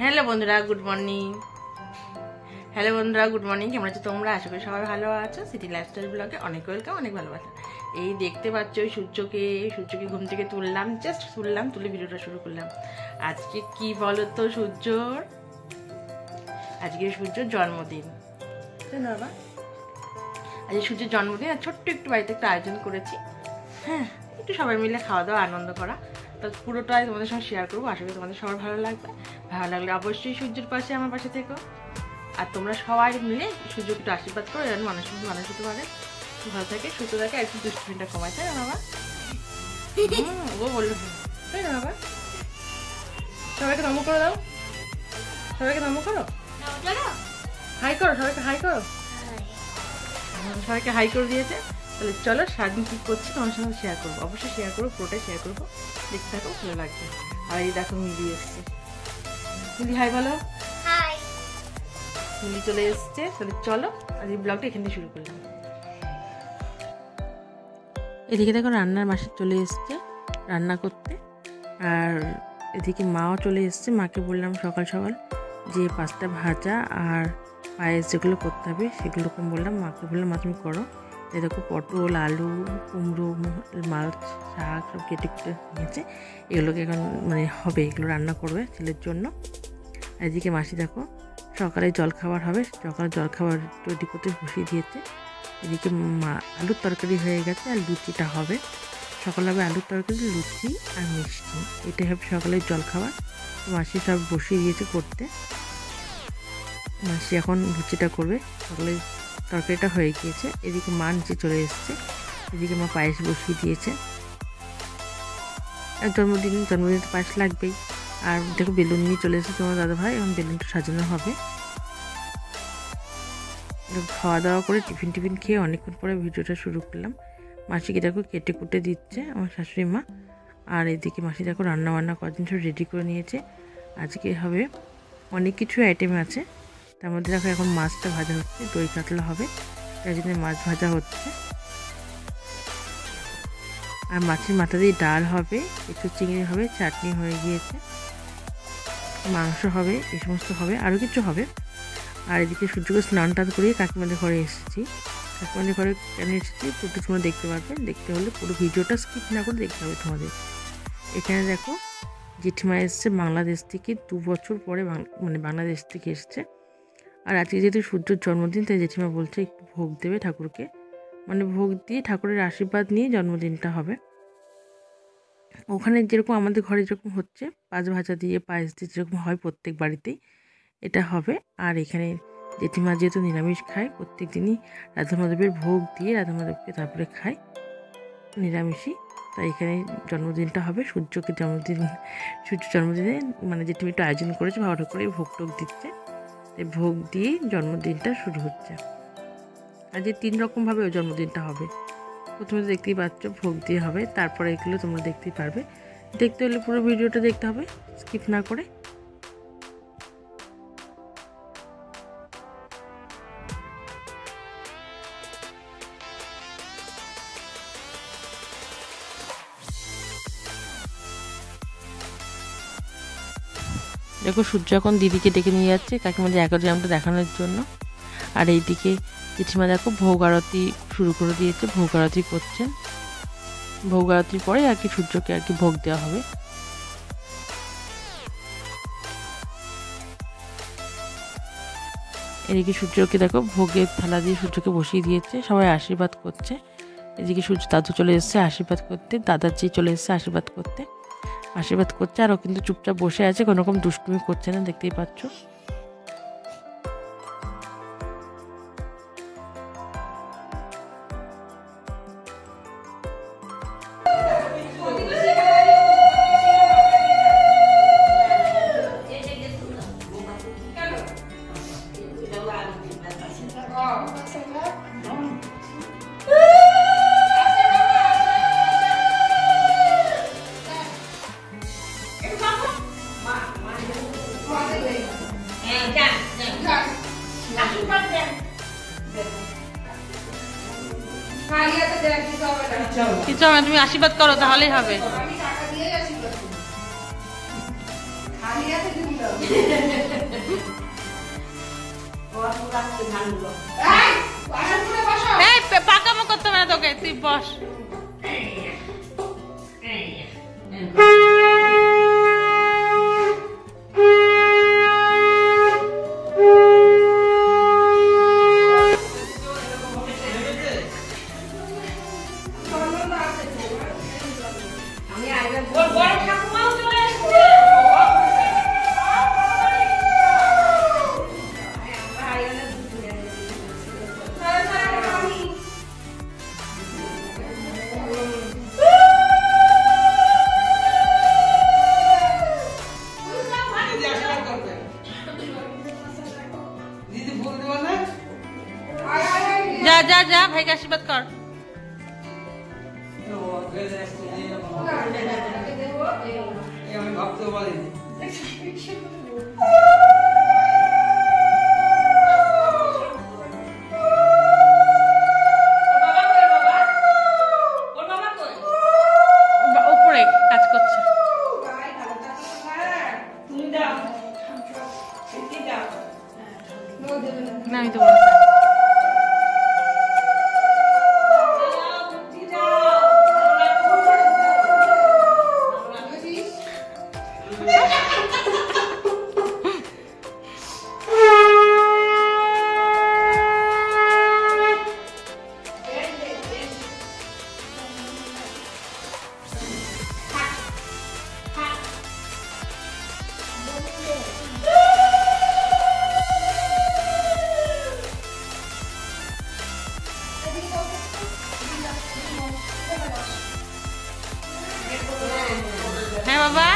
Hello বন্ধুরা, good morning. কেমন আছো তোমরা? আশা করি সবাই ভালো আছো। সিটি লাইফস্টাইল ব্লগে অনেক ওয়েলকাম, অনেক ভালোবাসা। এই দেখতে পাচ্ছ সূর্যকে ঘুম থেকে তুললাম, তুলে ভিডিওটা শুরু করলাম। আজকে কি বলো তো, সূর্যর জন্মদিন, তাই না বাবা? আজকে সূর্যের জন্মদিন, আর ছোট্ট একটু বাড়িতে একটা আয়োজন করেছি। হ্যাঁ, একটু সবাই মিলে খাওয়া দাওয়া, আনন্দ করা। তো পুরোটাই তোমাদের সঙ্গে শেয়ার করবো। আশা করি তোমাদের সবার ভালো লাগবে। ভালো লাগলে অবশ্যই সূর্যের পাশে, আমার পাশে থেকো। আর তোমরা সবাই মিলে সূর্যকে একটু আশীর্বাদ করো, যেন মানুষ হতে পারে, ভালো থাকে, সুস্থ থাকে, আর একটু দুষ্টুমিটা কমায়, তাই না বাবা? ও বললো তাই না বাবা? সবাইকে নমো করে দাও, সবাইকে নমো করো, হাই করো, সবাইকে হাই করো। সবাইকে হাই করে দিয়েছে। তাহলে চলো সারাদিন কী করছি তোমার সঙ্গে শেয়ার করবো। অবশ্যই শেয়ার করবো, পুরোটাই শেয়ার করবো, দেখতে থাকো, ভালো লাগবে। আর এই দেখো মিলি এসছে। মিলি হাই বলো। মিলি চলে এসছে। তাহলে চলো আর এই ব্লগটা এখান থেকে শুরু করলাম। এদিকে দেখো রান্নার মাসে চলে এসছে রান্না করতে, আর এদিকে মাও চলে এসছে। মাকে বললাম সকাল সকাল যে পাস্তা ভাজা আর পায়েস যেগুলো করতে হবে সেগুলো বললাম, মাকে বললাম মা তুমি করো। এই দেখো পটল, আলু, কুমড়ো, মাছ, শাক সব কেটে নিয়েছে। এগুলোকে এখন হবে, এগুলো রান্না করবে ছেলের জন্য। এদিকে মাসি দেখো সকালে জলখাবার হবে, সকালে জলখাবার তৈরি করতে বসিয়ে দিয়েছে। এদিকে আলুর তরকারি হয়ে গেছে, আর লুচিটা হবে। সকালে হবে আলুর তরকারি, লুচি আর মিষ্টি, এটাই হবে সকালের জলখাবার। মাসি সব বসিয়ে দিয়েছে করতে। মাসি এখন লুচিটা করবে, সকালে তরকারিটা হয়ে গিয়েছে। এদিকে মা নিচে চলে এসছে। এদিকে মা পায়েস বসিয়ে দিয়েছে। আর জন্মদিন তো পায়েস লাগবেই। আর দেখো বেলুন নিয়ে চলে এসেছে তোমার দাদা ভাই, এখন বেলুনটা সাজানো হবে। খাওয়া দাওয়া করে টিফিন খেয়ে অনেকক্ষণ পরে ভিডিওটা শুরু করলাম। মাসিকে দেখো কেটে কুটে দিচ্ছে আমার শাশুড়ি মা। আর এদিকে মাসি দেখো রান্না বান্না কদিন সব রেডি করে নিয়েছে। আজকে হবে অনেক কিছু আইটেম আছে, তার মধ্যে দেখো এখন মাছটা ভাজা হচ্ছে, দই কাতলা হবে, তাই জন্য মাছ ভাজা হচ্ছে। আর মাছের মাথা দিয়ে ডাল হবে, একটু চিংড়ি হবে, চাটনি হয়ে গিয়েছে, মাংস হবে, এই সমস্ত হবে, আরও কিছু হবে। আর এদিকে সূর্যকে স্নান টান করিয়ে কাকিমাদের ঘরে এসেছি। কাকিমাদের ঘরে কেন এসেছি পুরোটা তোমরা দেখতে পারবে। দেখতে হলে পুরো ভিডিওটা স্কিপ না করে দেখতে হবে তোমাদের। এখানে দেখো জেঠিমা এসছে বাংলাদেশ থেকে, 2 বছর পরে বাংলাদেশ থেকে এসছে। আর আজকে যেহেতু সূর্যর জন্মদিন, তাই জেঠিমা বলছে একটু ভোগ দেবে ঠাকুরকে, ভোগ দিয়ে ঠাকুরের আশীর্বাদ নিয়ে জন্মদিনটা হবে। ওখানে যেরকম আমাদের ঘরে যেরকম হচ্ছে পাঁচ ভাজা দিয়ে পায়েস দিয়ে যেরকম হয় প্রত্যেক বাড়িতেই এটা হবে। আর এখানে জেঠিমা যেহেতু নিরামিষ খায়, প্রত্যেক দিনই রাধা মাধবের ভোগ দিয়ে রাধা মাধবকে তারপরে খায় নিরামিষই, তাই এখানে জন্মদিনটা হবে। সূর্য জন্মদিনে জেঠিমা একটু আয়োজন করেছে, ভালো করে ভোগ টোগ দিচ্ছে, তাই ভোগ দিয়েই জন্মদিনটা শুরু হচ্ছে। আর যে 3 রকমভাবে ওই জন্মদিনটা হবে, প্রথমে দেখতেই পাচ্ছ ভোগ দিয়ে হবে, তারপরে এগুলো তোমরা দেখতেই পারবে। দেখতে হলে পুরো ভিডিওটা দেখতে হবে স্কিপ না করে। দেখো সূর্য এখন দিদিকে ডেকে নিয়ে যাচ্ছে কাকিমাদের অ্যাকোয়ারিয়ামটা দেখানোর জন্য। আর এইদিকে জেঠিমা দেখো ভোগ আরতি শুরু করে দিয়েছে, ভোগ আরতি করছেন। ভোগ আরতির পরে আর কি সূর্যকে আর কি ভোগ দেওয়া হবে। এদিকে সূর্যকে দেখো ভোগের থালা দিয়ে সূর্যকে বসিয়ে দিয়েছে, সবাই আশীর্বাদ করছে। এদিকে সূর্য দাদু চলে এসেছে আশীর্বাদ করতে, দাদাজি চলে এসেছে আশীর্বাদ করছে। আর ও কিন্তু চুপচাপ বসে আছে, কোনো রকম দুষ্টুমি করছে না, দেখতেই পাচ্ছ। কিছু হবে, তুমি আশীর্বাদ করো তাহলেই হবে। পাকামো করতে হবে না তোকে, তুই বস। जा जा जा भाई का आशीर्वाद कर। উপরে কাজ করছে না, আমি তো বলছি হ্যাঁ বাবা,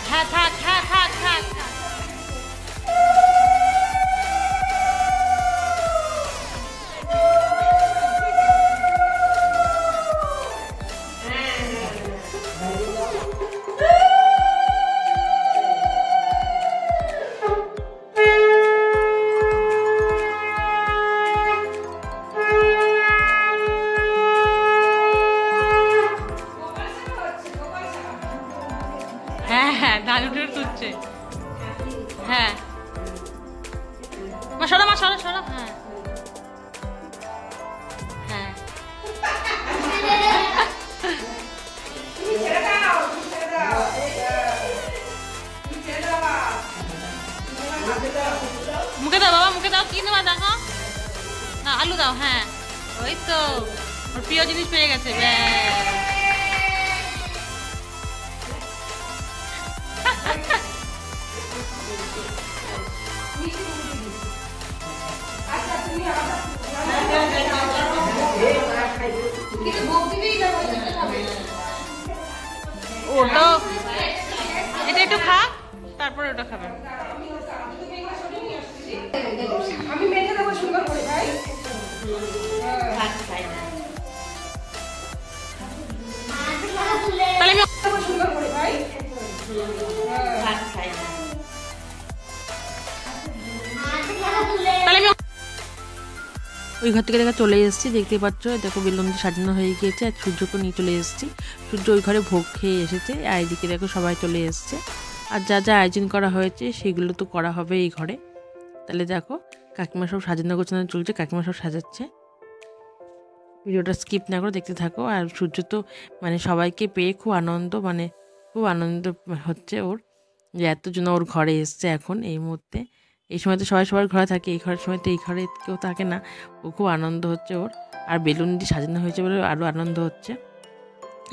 হ্যাঁ থাক থাক থাক থাক। হ্যাঁ হ্যাঁ ধানুটের তুলছে। হ্যাঁ মা সরো, মা সরো সরো। হ্যাঁ হ্যাঁ মুখে দাও বাবা, মুখে দাও। কি নেবা দেখো না, আলু দাও। হ্যাঁ ওই তো ওর প্রিয় জিনিস পেয়ে গেছে। ওটা এটা একটু খা, তারপরে ওটা খাবে। আমি মেখে দেবো সুন্দর করে ভাই। তাহলে আমি সুন্দর করে ভাই। ওই ঘর থেকে দেখা চলে এসেছি, দেখতে পাচ্ছ দেখো বেলুন সাজানো হয়ে গিয়েছে। আর সূর্যকে নিয়ে চলে এসেছি, সূর্য ওই ঘরে ভোগ খেয়ে এসেছে। আর এদিকে দেখো সবাই চলে এসেছে। আর যা যা আয়োজন করা হয়েছে সেগুলো তো করা হবে এই ঘরে। তাহলে দেখো কাকিমা সব সাজানো গোছানো চলছে, কাকিমা সব সাজাচ্ছে। ভিডিওটা স্কিপ না করে দেখতে থাকো। আর সূর্য তো মানে সবাইকে পেয়ে খুব আনন্দ হচ্ছে ওর, যে এতজন ওর ঘরে এসছে এখন এই মুহূর্তে। এই সময় তো সবাই সবার ঘরে থাকে, এই ঘরের সময় তো এই ঘরে কেউ থাকে না। ও খুব আনন্দ হচ্ছে ওর। আর বেলুন দিয়ে সাজানো হয়েছে বলে আরও আনন্দ হচ্ছে।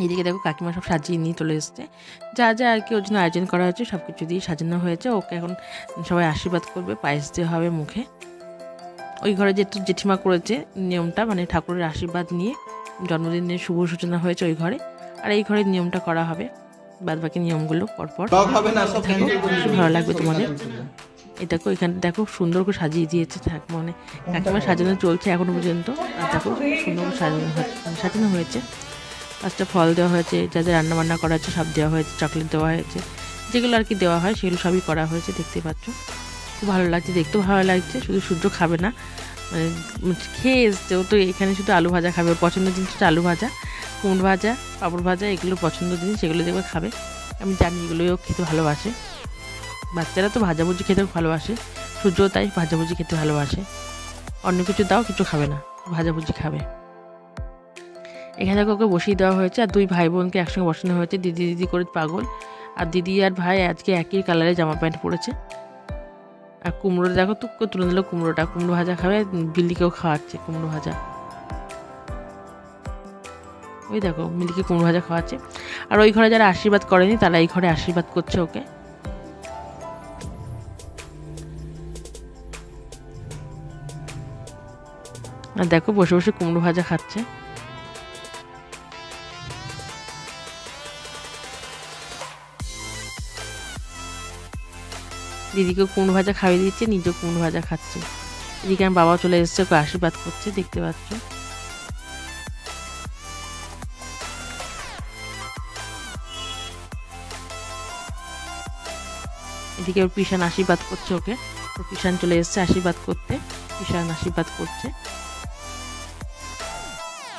এইদিকে দেখো কাকিমা সব সাজিয়ে নিয়ে চলে এসছে। যা যা আর কি ওর জন্য আয়োজন করা হয়েছে সব কিছু দিয়ে সাজানো হয়েছে। ওকে এখন সবাই আশীর্বাদ করবে, পায়েস দেওয়া হবে মুখে। ওই ঘরে যেহেতু জেঠিমা করেছে নিয়মটা, মানে ঠাকুরের আশীর্বাদ নিয়ে জন্মদিনের শুভ সূচনা হয়েছে ওই ঘরে। আর এই ঘরের নিয়মটা করা হবে, বাদ বাকি নিয়মগুলো পরপর ভালো লাগবে তোমাদের। এটাকে ওইখানে দেখো সুন্দর করে সাজিয়ে দিয়েছে, মানে কাকিমা সাজানো চলছে এখনো পর্যন্ত। আর দেখো সুন্দর করে সাজানো হয়েছে। পাঁচটা ফল দেওয়া হয়েছে, যা যা রান্নাবান্না করা হয়েছে সব দেওয়া হয়েছে, চকলেট দেওয়া হয়েছে, যেগুলো আর কি দেওয়া হয় সেগুলো সবই করা হয়েছে। দেখতে পাচ্ছ খুব ভালো লাগছে, দেখতেও ভালো লাগছে। শুধু সূর্য খাবে না, মানে খেয়ে এসছে ও তো। এখানে শুধু আলু ভাজা খাবে, ওর পছন্দের জিনিস হচ্ছে আলু ভাজা, কুমড়ো ভাজা, পাঁপড় ভাজা, এগুলো পছন্দের জিনিস, সেগুলো দেখবে খাবে। আমি জানি এগুলোও খেতে ভালোবাসে। বাচ্চারা তো ভাজাভুজি খেতে ভালোবাসে, সূর্যও তাই ভাজাভুজি খেতে ভালোবাসে। অন্য কিছু দাও, কিছু খাবে না, ভাজাভুজি খাবে। এখানে ওকে বসিয়ে দেওয়া হয়েছে আর দুই ভাই বোনকে একসঙ্গে বসানো হয়েছে, দিদি দিদি করে পাগল। আর দিদি আর ভাই আজকে একই কালারের জামা প্যান্ট পরেছে। আর কুমড়ো দেখো টুক করে তুলে দিল কুমড়োটা, কুমড়ো ভাজা খাবে, বিল্লিকেও খাওয়াচ্ছে কুমড়ো ভাজা। ওই দেখো মিলিকে কুমড়ো ভাজা খাওয়াচ্ছে। আর ওই ঘরে যারা আশীর্বাদ করেনি তারা এই ঘরে আশীর্বাদ করছে ওকে। আর দেখো বসে বসে কুমড়ো ভাজা খাচ্ছে। দিদিকে কুমড়ো ভাজা খাইয়ে দিচ্ছে, নিজেও কুমড়ো ভাজা খাচ্ছে। এদিকে আমার বাবা চলে এসেছে, ওকে আশীর্বাদ করছে, দেখতে পাচ্ছ। এদিকে ওর পিসান আশীর্বাদ করছে ওকে, ওর পিসান চলে এসেছে আশীর্বাদ করতে, পিসান আশীর্বাদ করছে।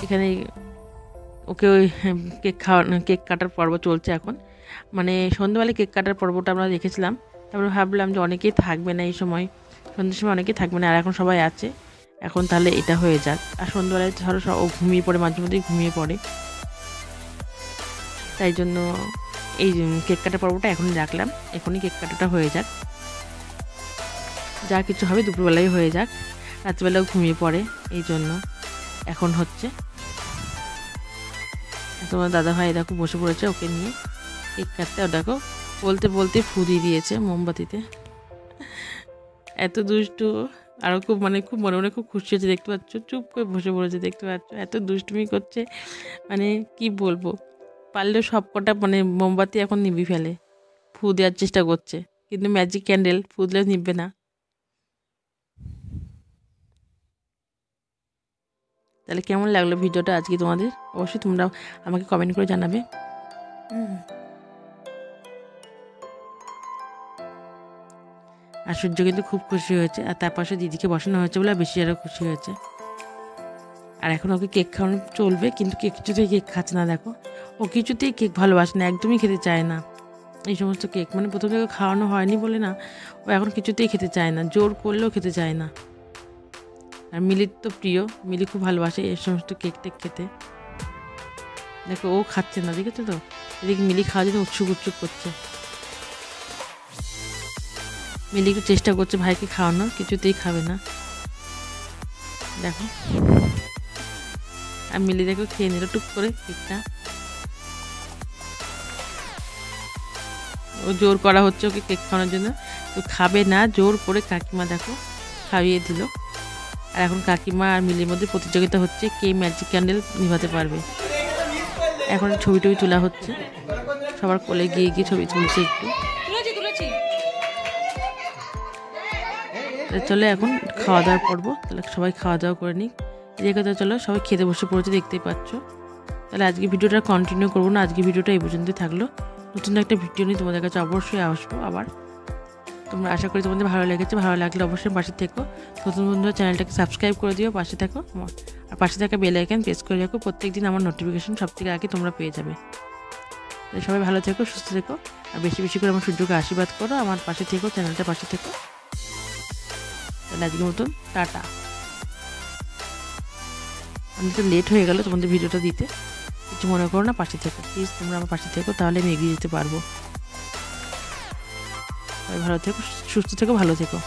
এখানে ওকে ওই কেক কাটার পর্ব চলছে এখন, মানে সন্ধ্যেবেলায় কেক কাটার পর্বটা আমরা দেখেছিলাম। তারপরে ভাবলাম যে অনেকেই থাকবে না এই সময়, সন্ধ্যের সময় অনেকেই থাকবে না, আর এখন সবাই আছে, এখন তাহলে এটা হয়ে যাক। আর সন্ধ্যেবেলায় ধরো ও ঘুমিয়ে পড়ে, মাঝে মধ্যেই ঘুমিয়ে পড়ে, তাই জন্য এই কেক কাটার পর্বটা এখনই রাখলাম, এখনই কেক কাটাটা হয়ে যাক। যা কিছু হবে দুপুরবেলায় হয়ে যাক, রাত্রিবেলাও ঘুমিয়ে পড়ে, এই জন্য এখন হচ্ছে। তোমার দাদা ভাই দেখো বসে পড়েছে ওকে নিয়ে কেক কাটতে। আর দেখো বলতে বলতে ফু দিয়ে দিয়েছে মোমবাতিতে, এত দুষ্টু। আরও খুব খুব মনে মনে খুব খুশি হয়েছে, দেখতে পাচ্ছ, চুপ করে বসে পড়েছে, দেখতে পাচ্ছ, এত দুষ্টুমি করছে, মানে কি বলবো। পারলেও সব কটা মোমবাতি এখন নিভি ফেলে, ফু দেওয়ার চেষ্টা করছে, কিন্তু ম্যাজিক ক্যান্ডেল ফু দিলেও নিভবে না। তাহলে কেমন লাগলো ভিডিওটা আজকে তোমাদের, অবশ্যই তোমরা আমাকে কমেন্ট করে জানাবে। আর সূর্য কিন্তু খুব খুশি হয়েছে, আর তার পাশে দিদিকে বসানো হয়েছে বলে বেশি আরও খুশি হয়েছে। আর এখন ওকে কেক খাওয়ানো চলবে, কিন্তু কিছুতেই কেক খাচ্ছে না। দেখো ও কিছুতেই কেক ভালোবাসে না, একদমই খেতে চায় না এই সমস্ত কেক, প্রথম থেকে খাওয়ানো হয়নি বলে না, ও এখন কিছুতেই খেতে চায় না, জোর করলেও খেতে চায় না। আর মিলির তো প্রিয়, মিলি খুব ভালোবাসে এই সমস্ত কেক টেক খেতে। দেখো ও খাচ্ছে না, দেখেছো তো, এদিকে মিলি খাওয়ার জন্য উৎসুক উৎসুক করছে। মিলি একটু চেষ্টা করছে ভাইকে খাওয়ানোর, কিছুতেই খাবে না। দেখো আর মিলি দেখো খেয়ে নিল টুক করে কেকটা। ও জোর করা হচ্ছে ওকে কেক খাওয়ানোর জন্য, তো খাবে না, জোর করে কাকিমা দেখো খাইয়ে দিল। আর এখন কাকিমা আর মিলির মধ্যে প্রতিযোগিতা হচ্ছে কে ম্যাজিক ক্যান্ডেল নিভাতে পারবে। এখন ছবি টবি তোলা হচ্ছে, সবার কোলে গিয়ে গিয়ে ছবি তুলছে একটু। চলো এখন খাওয়া দাওয়ার পর্ব, তাহলে সবাই খাওয়া দাওয়া করে নিক। এই কথা চলো সবাই খেতে বসে পড়েছে, দেখতেই পাচ্ছ। তাহলে আজকে ভিডিওটা কন্টিনিউ করবো না, আজকে ভিডিওটা এই পর্যন্তই থাকলো। নতুন একটা ভিডিও নিয়ে তোমাদের কাছে অবশ্যই আসবো আবার। তোমরা আশা করি তোমাদের ভালো লেগেছে, ভালো লাগলে অবশ্যই পাশে থেকো। নতুন বন্ধুরা চ্যানেলটাকে সাবস্ক্রাইব করে দিও, পাশে থাকো, আর পাশে থাকা বেল আইকন প্রেস করে রাখো, প্রত্যেকদিন আমার নোটিফিকেশন সব থেকে আগে তোমরা পেয়ে যাবে। সবাই ভালো থেকো, সুস্থ থেকো, আর বেশি বেশি করে আমার সূর্যকে আশীর্বাদ করো, আমার পাশে থেকো, চ্যানেলটা পাশে থেকো। তাহলে আজকের মতন টাটা। আমি তো লেট হয়ে গেল তোমাদের ভিডিওটা দিতে, কিছু মনে করো না, পাশে থেকো প্লিজ, তোমরা আমার পাশে থেকো, তাহলে আমি এগিয়ে যেতে পারবো। ভালো থেকো, সুস্থ থেকো, ভালো থেকো।